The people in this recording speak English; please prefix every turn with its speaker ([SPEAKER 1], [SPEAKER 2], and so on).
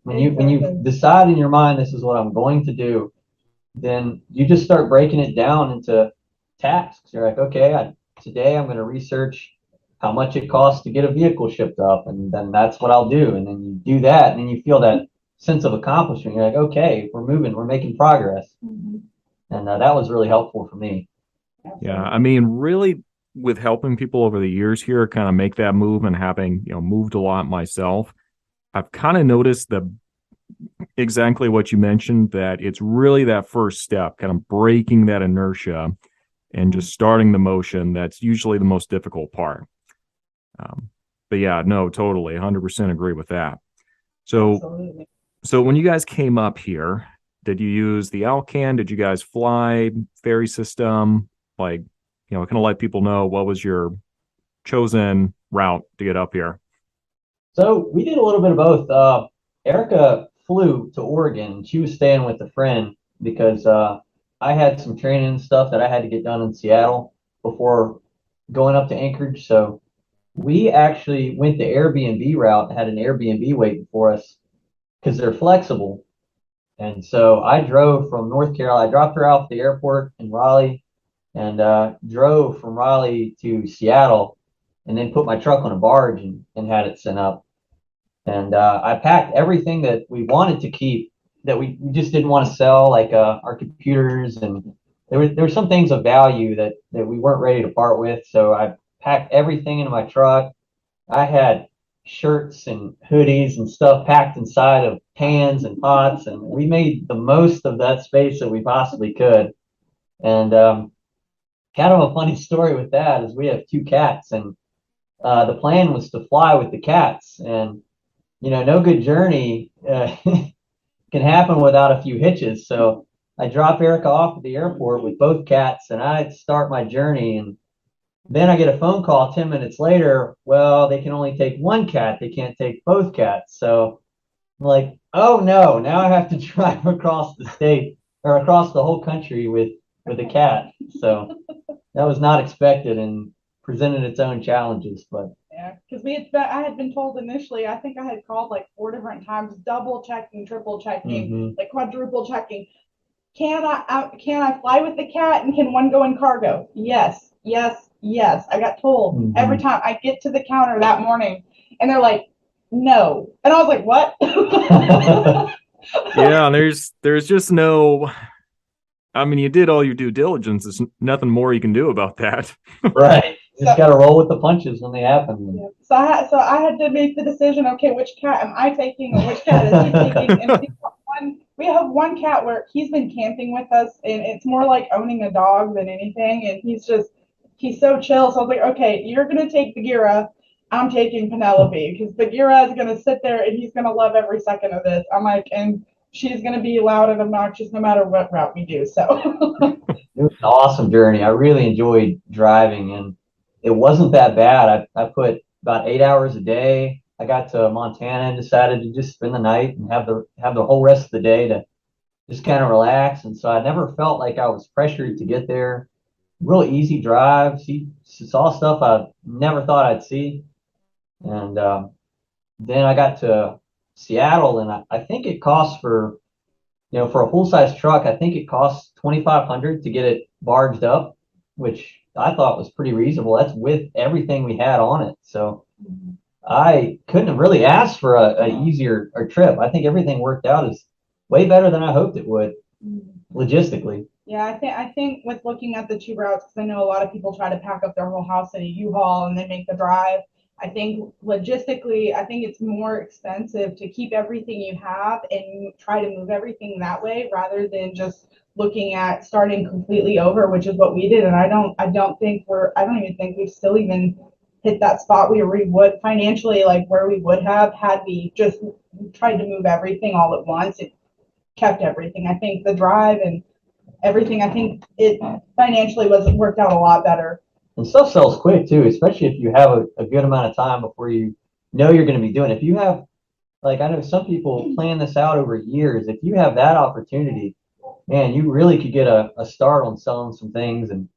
[SPEAKER 1] When you decide in your mind this is what I'm going to do, then you just start breaking it down into tasks. You're like, okay, today I'm going to research how much it costs to get a vehicle shipped up, and then that's what I'll do. And then you do that, and then you feel that sense of accomplishment. You're like, okay, we're moving, we're making progress, and that was really helpful for me.
[SPEAKER 2] Yeah, I mean, really, with helping people over the years here, kind of make that move and having moved a lot myself, I've kind of noticed the exactly what you mentioned, that it's really that first step, kind of breaking that inertia and just starting the motion. That's usually the most difficult part. But yeah, no, totally, 100% agree with that. So,
[SPEAKER 3] Absolutely.
[SPEAKER 2] so when you guys came up here, did you use the Alcan? Did you guys fly, ferry system? Like, kind of let people know what was your chosen route to get up here.
[SPEAKER 1] So we did a little bit of both. Erica flew to Oregon. She was staying with a friend because I had some training and stuff that I had to get done in Seattle before going up to Anchorage. So we actually went the Airbnb route, had an Airbnb waiting for us because they're flexible. And so I drove from North Carolina. I dropped her off at the airport in Raleigh and drove from Raleigh to Seattle and then put my truck on a barge and had it sent up. And I packed everything that we wanted to keep that we just didn't want to sell, like our computers. And there were some things of value that we weren't ready to part with. So I packed everything into my truck. I had shirts and hoodies and stuff packed inside of pans and pots. And we made the most of that space that we possibly could. And kind of a funny story with that is we have two cats, and the plan was to fly with the cats. And no good journey can happen without a few hitches. So I drop Erica off at the airport with both cats, and I start my journey. And then I get a phone call 10 minutes later. Well, they can only take one cat. They can't take both cats. So I'm like, oh no, now I have to drive across the state or across the whole country with a cat. So that was not expected and presented its own challenges, but
[SPEAKER 3] yeah, because I had been told initially, I think I had called like 4 different times, double checking, triple checking, like quadruple checking. Can I fly with the cat, and can one go in cargo? Yes, yes, yes. I got told every time I get to the counter that morning, and they're like, no, and I was like, what?
[SPEAKER 2] Yeah, there's just no. I mean, you did all your due diligence. There's nothing more you can do about that.
[SPEAKER 1] Right. You just got to roll with the punches when they happen.
[SPEAKER 3] Yeah. So I had to make the decision. Okay, which cat am I taking, or which cat is he taking? And we have one cat where he's been camping with us, and it's more like owning a dog than anything. And he's so chill. So I was like, okay, you're gonna take Bagheera. I'm taking Penelope because Bagheera is gonna sit there and he's gonna love every second of this. I'm like, and she's gonna be loud and obnoxious no matter what route we do. So
[SPEAKER 1] it was an awesome journey. I really enjoyed driving, and it wasn't that bad. I put about 8 hours a day. I got to Montana and decided to just spend the night and have the whole rest of the day to just kind of relax. And so I never felt like I was pressured to get there. Real easy drive. Saw stuff I never thought I'd see. And then I got to Seattle, and I think it costs for a full size truck. I think it costs $2,500 to get it barged up, which I thought was pretty reasonable. That's with everything we had on it. So I couldn't have really asked for a easier trip. I think everything worked out is way better than I hoped it would logistically.
[SPEAKER 3] Yeah, I think with looking at the two routes, because I know a lot of people try to pack up their whole house in a U-Haul and then make the drive. I think logistically, I think it's more expensive to keep everything you have and try to move everything that way rather than just looking at starting completely over, which is what we did. And I don't even think we've still even hit that spot where we would financially, like where we would have had we just tried to move everything all at once. It kept everything. I think the drive and everything, I think it financially worked out a lot better.
[SPEAKER 1] And stuff sells quick too, especially if you have a good amount of time before you know you're going to be doing it. If you have, like, I know some people plan this out over years. If you have that opportunity, man, you really could get a start on selling some things and